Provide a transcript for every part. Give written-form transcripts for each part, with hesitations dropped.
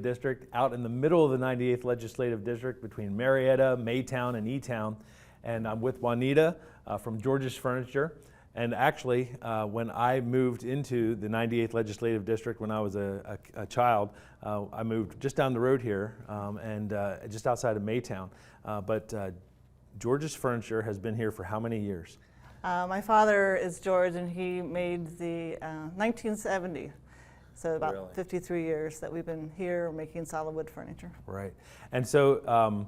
District, out in the middle of the 98th Legislative District between Marietta, Maytown, and E-Town. And I'm with Juanita from George's Furniture. And actually, when I moved into the 98th Legislative District when I was a child, I moved just down the road here and just outside of Maytown. But George's Furniture has been here for how many years? My father is George, and he made the 1970. So about Really? 53 years that we've been here making solid wood furniture. Right. And so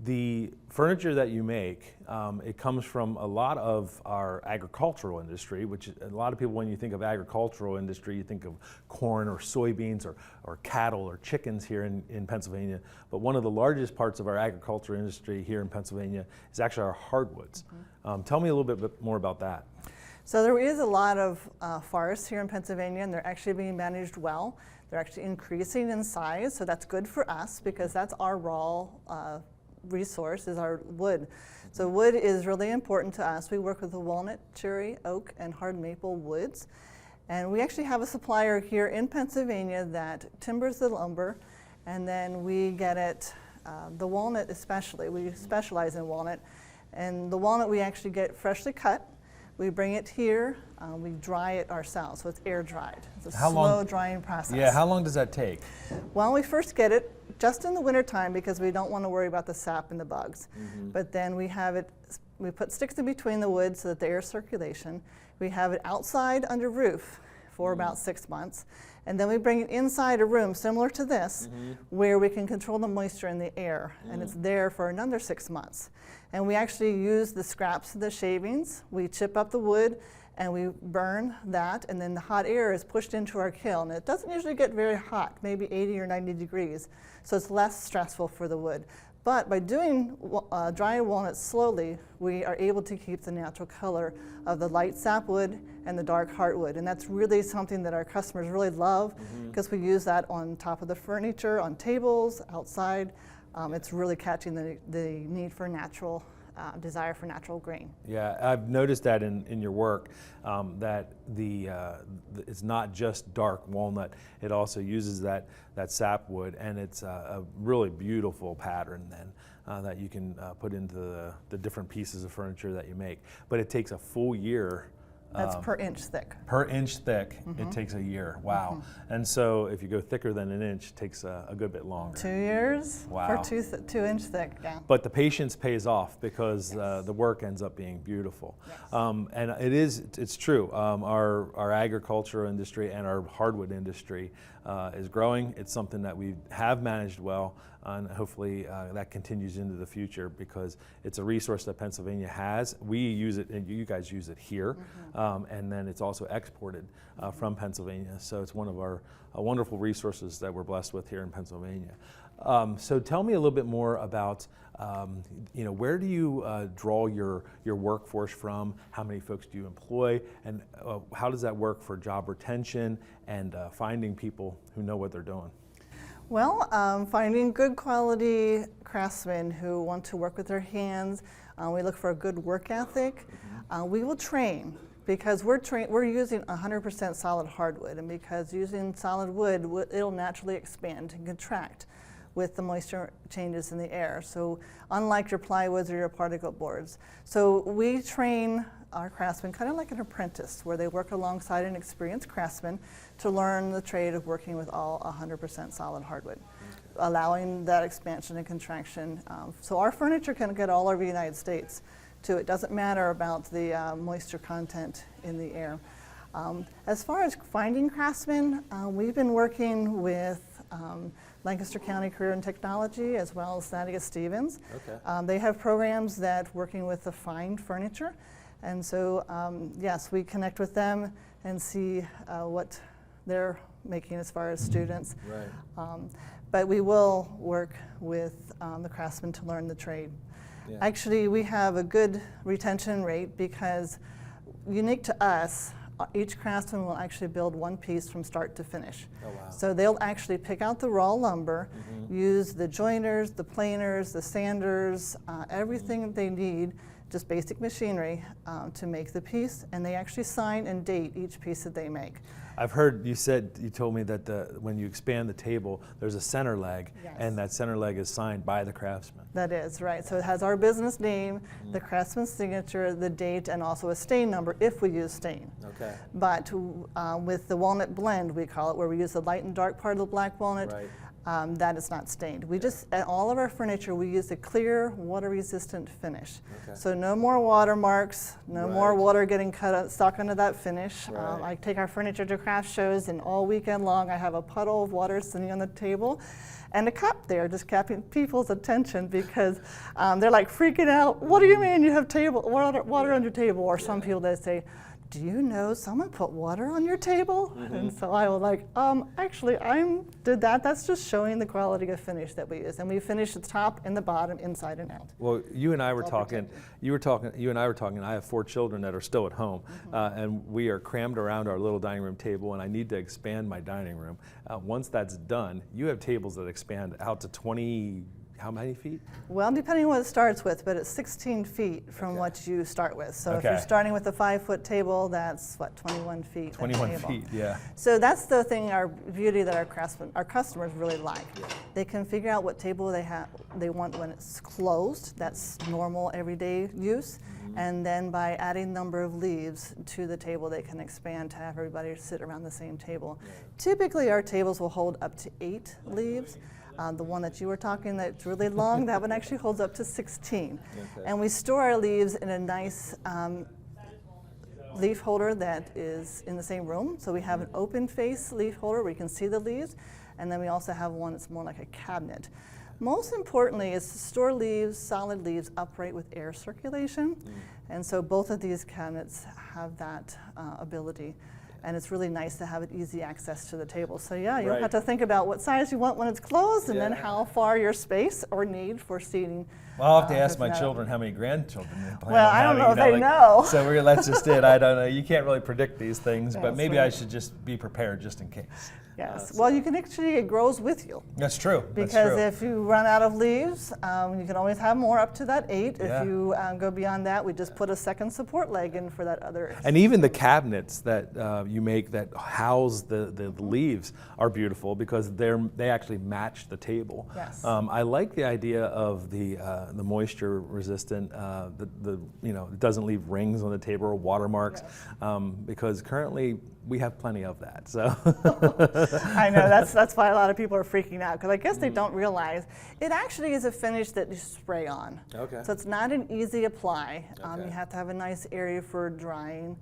the furniture that you make, it comes from a lot of our agricultural industry, which a lot of people, when you think of agricultural industry, you think of corn or soybeans or cattle or chickens here in Pennsylvania. But one of the largest parts of our agricultural industry here in Pennsylvania is actually our hardwoods. Tell me a little bit more about that. So there is a lot of forests here in Pennsylvania, and they're actually being managed well. They're actually increasing in size, so that's good for us because that's our raw resource is our wood. So wood is really important to us. We work with the walnut, cherry, oak, and hard maple woods. And we actually have a supplier here in Pennsylvania that timbers the lumber, and then we get it, the walnut especially, we specialize in walnut. And the walnut we actually get freshly cut. We bring it here, we dry it ourselves, so it's air dried. It's a slow drying process. Yeah, how long does that take? Well, we first get it just in the wintertime because we don't want to worry about the sap and the bugs. But then we have it, we put sticks in between the wood so that the air circulation. We have it outside under roof for about 6 months. And then we bring it inside a room similar to this where we can control the moisture in the air. And it's there for another 6 months. And we actually use the scraps of the shavings. We chip up the wood and we burn that, and then the hot air is pushed into our kiln. It doesn't usually get very hot, maybe 80 or 90 degrees, so it's less stressful for the wood. But by doing drying walnuts slowly, we are able to keep the natural color of the light sapwood and the dark heartwood. And that's really something that our customers really love because we use that on top of the furniture, on tables, outside. It's really catching the need for natural, desire for natural grain. Yeah, I've noticed that in your work, that it's not just dark walnut, it also uses that sapwood, and it's a really beautiful pattern then that you can put into the different pieces of furniture that you make. But it takes a full year. That's per inch thick. Per inch thick, it takes a year. Wow. And so if you go thicker than an inch, it takes a good bit longer. 2 years Wow. for 2 inch thick, yeah. But the patience pays off because the work ends up being beautiful. And it's true. Our agriculture industry and our hardwood industry is growing. It's something that we have managed well, and hopefully that continues into the future because it's a resource that Pennsylvania has. We use it, and you guys use it here, and then it's also exported from Pennsylvania. So it's one of our wonderful resources that we're blessed with here in Pennsylvania. So tell me a little bit more about, where do you draw your workforce from? How many folks do you employ? And how does that work for job retention and finding people who know what they're doing? Well, finding good quality craftsmen who want to work with their hands. We look for a good work ethic. We will train because we're using 100% solid hardwood, and because using solid wood, it'll naturally expand and contract with the moisture changes in the air. So unlike your plywoods or your particle boards. So we train our craftsmen kind of like an apprentice, where they work alongside an experienced craftsman to learn the trade of working with all 100% solid hardwood, allowing that expansion and contraction. So our furniture can get all over the United States too. It doesn't matter about the moisture content in the air. As far as finding craftsmen, we've been working with Lancaster County Career and Technology as well as Thaddeus Stevens. Okay. They have programs that working with the fine furniture. And so, yes, we connect with them and see what they're making as far as students. Right. But we will work with the craftsmen to learn the trade. Yeah. Actually, we have a good retention rate because, unique to us, each craftsman will actually build one piece from start to finish. Oh, wow. So they'll actually pick out the raw lumber, use the joiners, the planers, the sanders, everything that they need just basic machinery to make the piece, and they actually sign and date each piece that they make. I've heard you told me that when you expand the table, there's a center leg, Yes. and that center leg is signed by the craftsman. That is right. So it has our business name, the craftsman's signature, the date, and also a stain number if we use stain. Okay. But with the walnut blend, we call it, where we use the light and dark part of the black walnut, Right. that is not stained. We just, at all of our furniture, we use a clear, water-resistant finish. Okay. So no more watermarks, no more Right. water getting stuck onto that finish. Right. I take our furniture to craft shows, and all weekend long I have a puddle of water sitting on the table and a cup there, just capturing people's attention because they're like freaking out. What do you mean you have water on your table? Or some people, they say, do you know someone put water on your table? And so I was like, actually, I did that. That's just showing the quality of finish that we use. And we finish the top and the bottom, inside and out. Well, you and I were All talking. protected. You and I were talking. I have 4 children that are still at home, and we are crammed around our little dining room table. And I need to expand my dining room. Once that's done, you have tables that expand out to 20. How many feet? Well, depending on what it starts with, but it's 16 feet from Okay. what you start with. So if Okay. you're starting with a 5-foot table, that's what, 21 feet. a 21 table. feet. Yeah. So that's the thing, our beauty that our customers really like. They can figure out what table they want when it's closed. That's normal everyday use. And then by adding number of leaves to the table, they can expand to have everybody sit around the same table. Typically, our tables will hold up to 8 leaves. The one that you were talking that's really long, that one actually holds up to 16. Okay. And we store our leaves in a nice leaf holder that is in the same room. So we have an open face leaf holder where you can see the leaves. And then we also have one that's more like a cabinet. Most importantly is to store leaves, solid leaves, upright with air circulation. And so both of these cabinets have that ability. And it's really nice to have it easy access to the table. So yeah, you'll Right. have to think about what size you want when it's closed, and then Yeah. how far your space or need for seating. Well, I'll have to ask my has children how many grandchildren they plan Well, on I don't having, know if they know. So that's just it. I don't know. You can't really predict these things, but That's maybe I right. should just be prepared just in case. Yes. Well, you can actually, it grows with you. That's true. That's Because true. if you run out of leaves, you can always have more up to that 8. Yeah. If you go beyond that, we just put a second support leg in for that other. And even the cabinets that you make that house the leaves are beautiful because they actually match the table. Yes. I like the idea of the moisture resistant. It doesn't leave rings on the table or watermarks, because currently we have plenty of that. So I know, that's why a lot of people are freaking out, because I guess they don't realize it actually is a finish that you spray on. Okay. So it's not an easy apply. Okay. You have to have a nice area for drying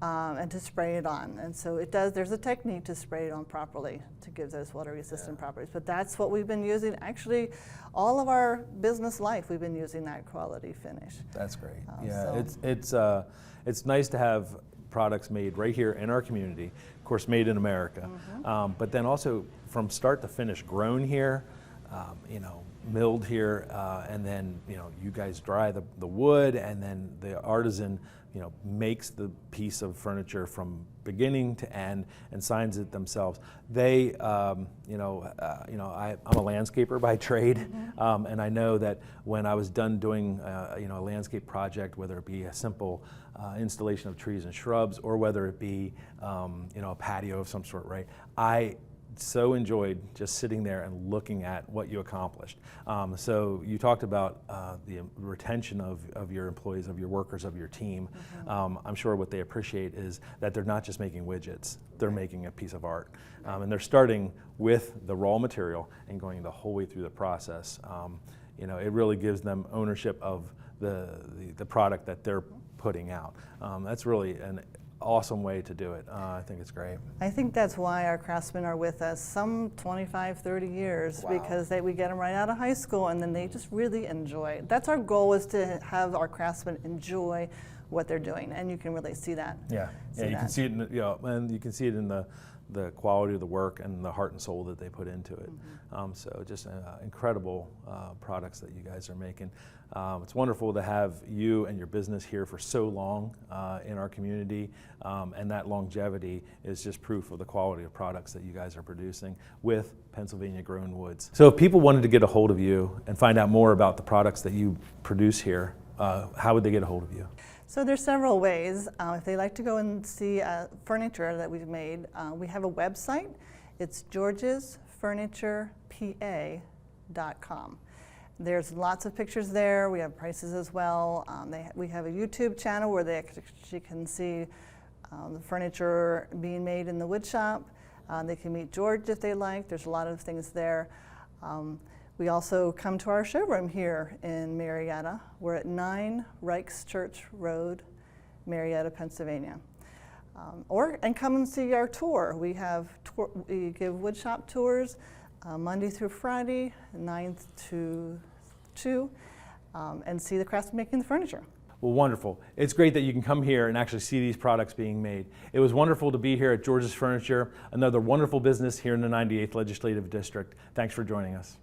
and to spray it on. And so there's a technique to spray it on properly to give those water resistant properties. But that's what we've been using. Actually, all of our business life, we've been using that quality finish. That's great. So- It's nice to have products made right here in our community, of course made in America, but then also from start to finish grown here, milled here, and then you guys dry the wood, and then the artisan makes the piece of furniture from beginning to end and signs it themselves. They, I'm a landscaper by trade, and I know that when I was done doing, a landscape project, whether it be a simple installation of trees and shrubs, or whether it be, a patio of some sort, right? I so enjoyed just sitting there and looking at what you accomplished. So you talked about the retention of your employees, of your workers, of your team. I'm sure what they appreciate is that they're not just making widgets, they're making a piece of art. And they're starting with the raw material and going the whole way through the process. It really gives them ownership of the product that they're putting out. That's really an awesome way to do it. I think it's great. I think that's why our craftsmen are with us some 25, 30 years, Wow. because we get them right out of high school and then they just really enjoy it. That's our goal, is to have our craftsmen enjoy what they're doing, and you can really see that. Yeah, you can see it in and you can see it in the quality of the work and the heart and soul that they put into it. So just incredible products that you guys are making. It's wonderful to have you and your business here for so long in our community, and that longevity is just proof of the quality of products that you guys are producing with Pennsylvania grown woods. So if people wanted to get a hold of you and find out more about the products that you produce here, how would they get a hold of you? So there's several ways. If they like to go and see furniture that we've made, we have a website. It's georgesfurniturepa.com. There's lots of pictures there. We have prices as well. We have a YouTube channel where they actually can see the furniture being made in the wood shop. They can meet George if they like. There's a lot of things there. We also come to our showroom here in Marietta. We're at 9 Rikes Church Road, Marietta, Pennsylvania. And come and see our tour. We give wood shop tours Monday through Friday, 9 to 2, and see the craftsmen making the furniture. Well, wonderful. It's great that you can come here and actually see these products being made. It was wonderful to be here at George's Furniture, another wonderful business here in the 98th Legislative District. Thanks for joining us.